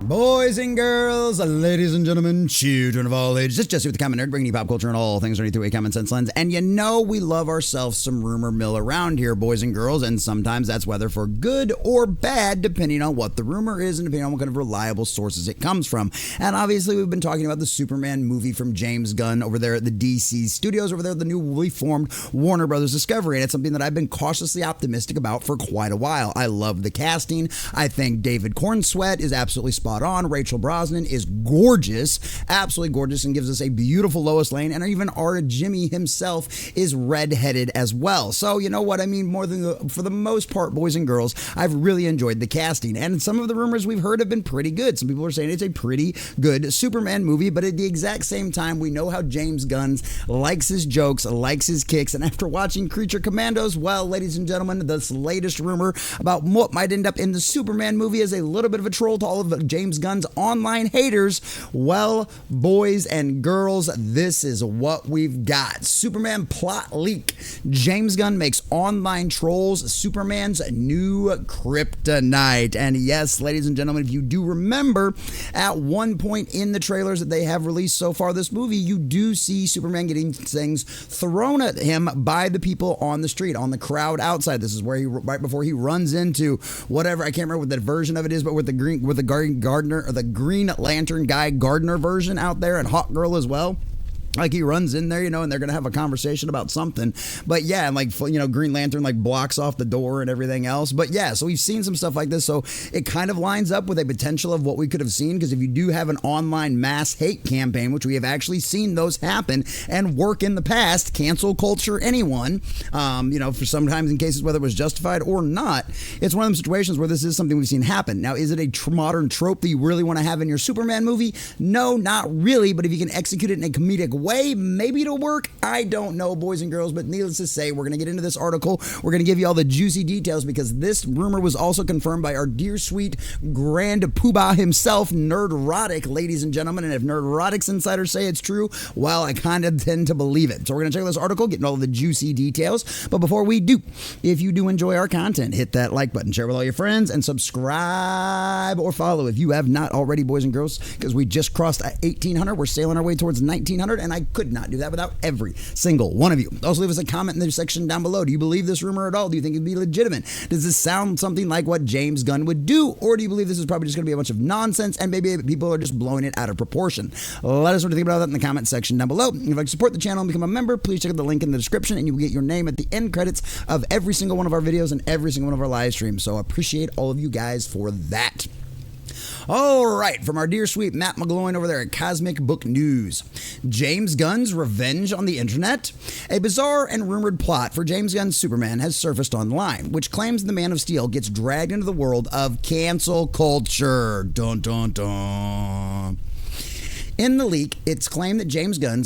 Boys and girls, ladies and gentlemen, children of all ages, it's Jesse with the Common Nerd, bringing you pop culture and all things underneath through a common sense lens. And you know we love ourselves some rumor mill around here, boys and girls, and sometimes that's whether for good or bad, depending on what the rumor is and depending on what kind of reliable sources it comes from. And obviously we've been talking about the Superman movie from James Gunn over there at the DC studios, over there at the newly formed Warner Brothers Discovery, and it's something that I've been cautiously optimistic about for quite a while. I love the casting. I think David Cornsweet is absolutely spot on. Rachel Brosnan is gorgeous, absolutely gorgeous, and gives us a beautiful Lois Lane, and even our Jimmy himself is redheaded as well. So you know what I mean, for the most part, boys and girls, I've really enjoyed the casting, and some of the rumors we've heard have been pretty good. Some people are saying it's a pretty good Superman movie, but at the exact same time, we know how James Gunn likes his jokes, likes his kicks, and after watching Creature Commandos, well, ladies and gentlemen, this latest rumor about what might end up in the Superman movie is a little bit of a troll to all of James Gunn's online haters. Well, boys and girls, this is what we've got. Superman plot leak. James Gunn makes online trolls Superman's new kryptonite. And yes, ladies and gentlemen, if you do remember, at one point in the trailers that they have released so far this movie, you do see Superman getting things thrown at him by the people on the street, on the crowd outside. This is where right before he runs into whatever, I can't remember what that version of it is, but with the Gardner, or the Green Lantern guy Gardner version out there, and Hawk Girl as well. Like he runs in there, and they're going to have a conversation about something. But yeah, and Green Lantern blocks off the door and everything else. But yeah, so we've seen some stuff like this. So it kind of lines up with a potential of what we could have seen. Because if you do have an online mass hate campaign, which we have actually seen those happen and work in the past, cancel culture anyone, for sometimes in cases whether it was justified or not, it's one of those situations where this is something we've seen happen. Now, is it a modern trope that you really want to have in your Superman movie? No, not really. But if you can execute it in a comedic way, maybe it'll work. I don't know, boys and girls, but needless to say, we're going to get into this article. We're going to give you all the juicy details because this rumor was also confirmed by our dear sweet grand poobah himself, Nerdrotic, ladies and gentlemen. And if Nerdrotic's insiders say it's true, well, I kind of tend to believe it. So we're going to check out this article, getting all the juicy details. But before we do, if you do enjoy our content, hit that like button, share with all your friends, and subscribe or follow if you have not already, boys and girls, because we just crossed 1,800. We're sailing our way towards 1,900, and I could not do that without every single one of you. Also, leave us a comment in the section down below. Do you believe this rumor at all? Do you think it'd be legitimate? Does this sound something like what James Gunn would do? Or do you believe this is probably just going to be a bunch of nonsense and maybe people are just blowing it out of proportion? Let us know what you think about that in the comment section down below. If you'd like to support the channel and become a member, please check out the link in the description and you will get your name at the end credits of every single one of our videos and every single one of our live streams. So I appreciate all of you guys for that. All right, from our dear sweet Matt McGloin over there at Cosmic Book News. James Gunn's revenge on the internet? A bizarre and rumored plot for James Gunn's Superman has surfaced online, which claims the Man of Steel gets dragged into the world of cancel culture. Dun, dun, dun. In the leak, it's claimed that James Gunn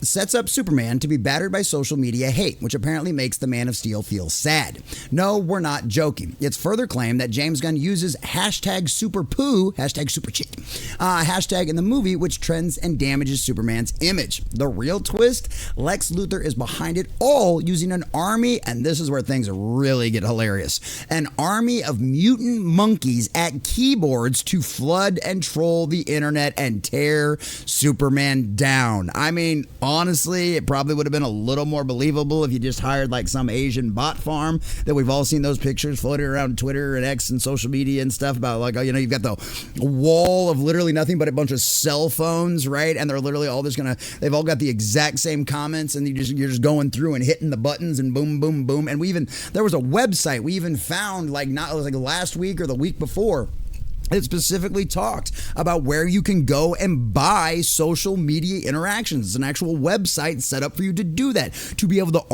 sets up Superman to be battered by social media hate, which apparently makes the Man of Steel feel sad. No, we're not joking. It's further claimed that James Gunn uses hashtag superpoo, hashtag supercheat, hashtag in the movie, which trends and damages Superman's image. The real twist, Lex Luthor is behind it all using an army, and this is where things really get hilarious, an army of mutant monkeys at keyboards to flood and troll the internet and tear Superman down. I mean, honestly, it probably would have been a little more believable if you just hired some Asian bot farm that we've all seen those pictures floating around Twitter and X and social media and stuff about you've got the wall of literally nothing but a bunch of cell phones, right? And they're literally all they've all got the exact same comments and you're just going through and hitting the buttons and boom, boom, boom. And there was a website we even found last week or the week before. It specifically talked about where you can go and buy social media interactions. It's an actual website set up for you to do that, to be able to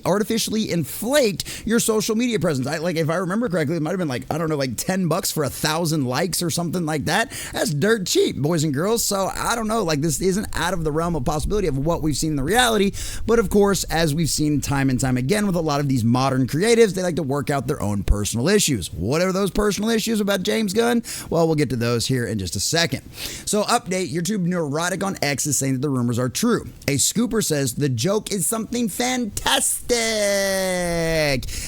artificially inflate your social media presence. If I remember correctly, it might have been $10 for 1,000 likes or something like that. That's dirt cheap, boys and girls. So I don't know, this isn't out of the realm of possibility of what we've seen in the reality. But of course, as we've seen time and time again with a lot of these modern creatives, they like to work out their own personal issues. What are those personal issues about James Gunn? Well, we'll get to those here in just a second. So update, YouTube Neurotic on X is saying that the rumors are true. A scooper says the joke is something fantastic.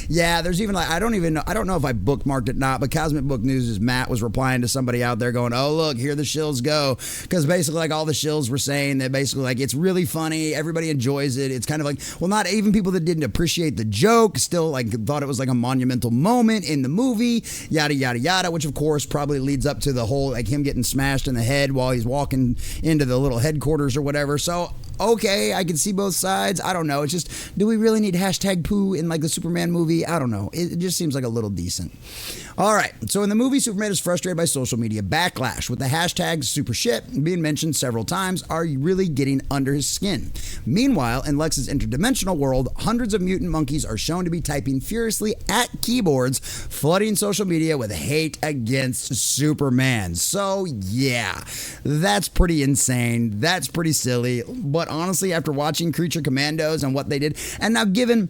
Yeah, there's even like I don't know if I bookmarked it or not, but Cosmic Book News is Matt was replying to somebody out there going, oh look, here the shills go, because basically like all the shills were saying that basically like it's really funny, everybody enjoys it. It's kind of like, well, not even people that didn't appreciate the joke still like thought it was like a monumental moment in the movie, yada yada yada, which of course probably leads up to the whole like him getting smashed in the head while he's walking into the little headquarters or whatever. So okay, I can see both sides. I don't know. It's just, do we really need hashtag poo in like the Superman movie? I don't know. It just seems like a little decent. All right. So in the movie, Superman is frustrated by social media backlash with the hashtag super shit being mentioned several times are really getting under his skin. Meanwhile, in Lex's interdimensional world, hundreds of mutant monkeys are shown to be typing furiously at keyboards, flooding social media with hate against Superman. So yeah, that's pretty insane. That's pretty silly. But honestly, after watching Creature Commandos and what they did, and now given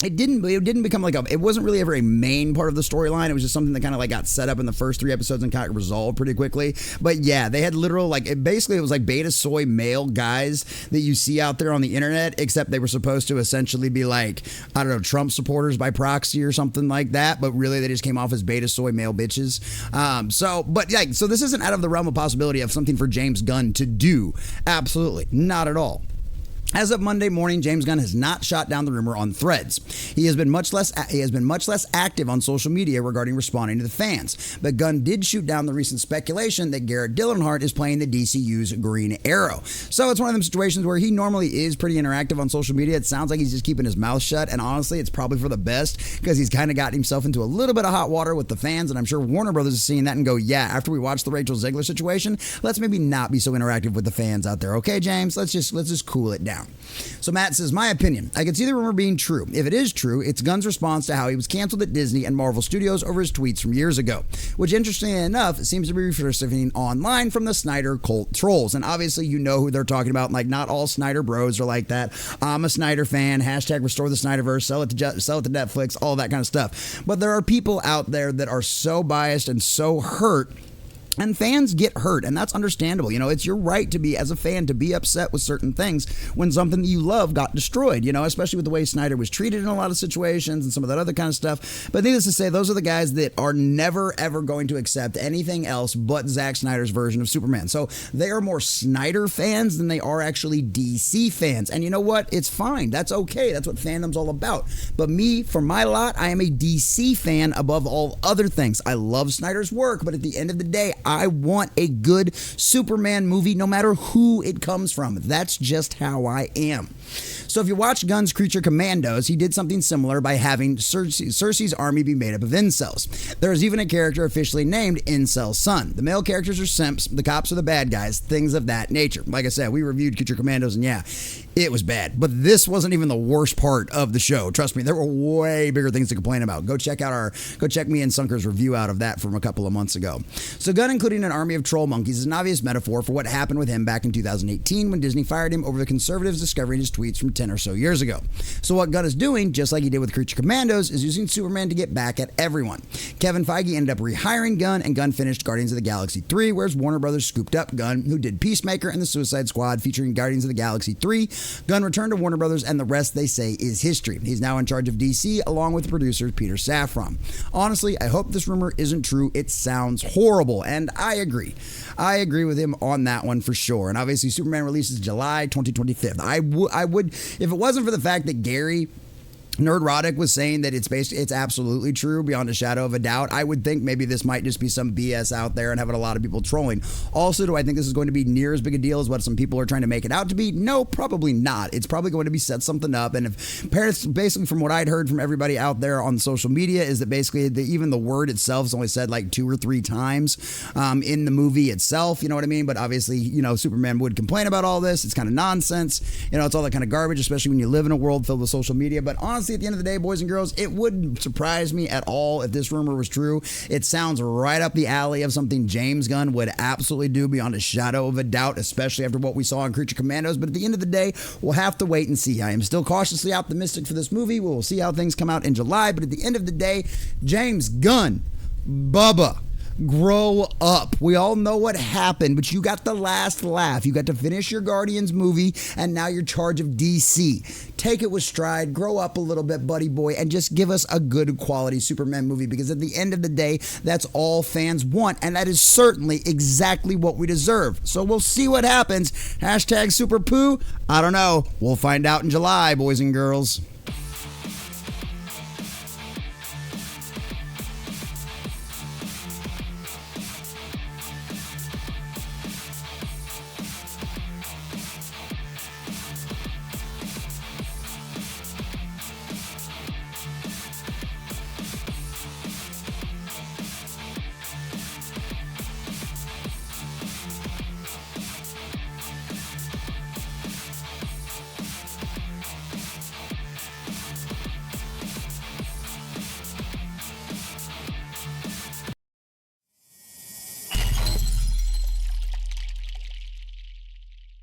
it didn't become like it wasn't really ever a main part of the storyline. It was just something that kind of like got set up in the first 3 episodes and kind of resolved pretty quickly. But yeah, they had literal like it was like beta soy male guys that you see out there on the internet, except they were supposed to essentially be like, I don't know, Trump supporters by proxy or something like that. But really they just came off as beta soy male bitches. So this isn't out of the realm of possibility of something for James Gunn to do. Absolutely not at all. As of Monday morning, James Gunn has not shot down the rumor on Threads. He has been much less active on social media regarding responding to the fans. But Gunn did shoot down the recent speculation that Garrett Dillahunt is playing the DCU's Green Arrow. So it's one of them situations where he normally is pretty interactive on social media. It sounds like he's just keeping his mouth shut, and honestly, it's probably for the best because he's kind of gotten himself into a little bit of hot water with the fans, and I'm sure Warner Brothers is seeing that and go, yeah, after we watch the Rachel Zegler situation, let's maybe not be so interactive with the fans out there. Okay, James, let's just cool it down. So Matt says, my opinion, I can see the rumor being true. If it is true, it's Gunn's response to how he was canceled at Disney and Marvel Studios over his tweets from years ago, which interestingly enough seems to be resurfacing online from the Snyder cult trolls. And obviously you know who they're talking about. Like not all Snyder bros are like that. I'm a Snyder fan, hashtag restore the Snyderverse, sell it to Netflix, all that kind of stuff. But there are people out there that are so biased and so hurt. And fans get hurt, and that's understandable. You know, it's your right to be, as a fan, to be upset with certain things when something that you love got destroyed, you know, especially with the way Snyder was treated in a lot of situations and some of that other kind of stuff. But needless to say, those are the guys that are never, ever going to accept anything else but Zack Snyder's version of Superman. So they are more Snyder fans than they are actually DC fans. And you know what? It's fine. That's okay. That's what fandom's all about. But me, for my lot, I am a DC fan above all other things. I love Snyder's work, but at the end of the day, I want a good Superman movie no matter who it comes from. That's just how I am. So if you watch Gunn's Creature Commandos, he did something similar by having Cersei's army be made up of incels. There is even a character officially named Incel Son. The male characters are simps, the cops are the bad guys, things of that nature. Like I said, we reviewed Creature Commandos and yeah, it was bad. But this wasn't even the worst part of the show. Trust me, there were way bigger things to complain about. Go check me and Sunker's review out of that from a couple of months ago. So Gunn including an army of troll monkeys is an obvious metaphor for what happened with him back in 2018 when Disney fired him over the conservatives discovering his tweets from 10 or so years ago. So what Gunn is doing, just like he did with Creature Commandos, is using Superman to get back at everyone. Kevin Feige ended up rehiring Gunn, and Gunn finished Guardians of the Galaxy 3, whereas Warner Brothers scooped up Gunn, who did Peacemaker and the Suicide Squad featuring Guardians of the Galaxy 3. Gunn returned to Warner Brothers, and the rest, they say, is history. He's now in charge of DC, along with producer Peter Safran. Honestly, I hope this rumor isn't true. It sounds horrible, and I agree. I agree with him on that one for sure. And obviously, Superman releases July 2025. I would, if it wasn't for the fact that Gary Nerdrotic was saying that it's absolutely true beyond a shadow of a doubt, I would think maybe this might just be some BS out there and having a lot of people trolling. Also, do I think this is going to be near as big a deal as what some people are trying to make it out to be? No, probably not. It's probably going to be set something up. And if basically from what I'd heard from everybody out there on social media is that basically even the word itself is only said like 2 or 3 times in the movie itself. You know what I mean? But obviously, you know, Superman would complain about all this. It's kind of nonsense. You know, it's all that kind of garbage, especially when you live in a world filled with social media. But honestly, at the end of the day, boys and girls, it wouldn't surprise me at all if this rumor was true. It sounds right up the alley of something James Gunn would absolutely do beyond a shadow of a doubt, especially after what we saw in Creature Commandos. But at the end of the day, we'll have to wait and see. I am still cautiously optimistic for this movie. We'll see how things come out in July. But at the end of the day, James Gunn, Bubba, grow up. We all know what happened, but you got the last laugh. You got to finish your Guardians movie, and now you're in charge of DC. Take it with stride, grow up a little bit, buddy boy, and just give us a good quality Superman movie, because at the end of the day, that's all fans want, and that is certainly exactly what we deserve. So we'll see what happens. Hashtag Super Poo? I don't know. We'll find out in July, boys and girls.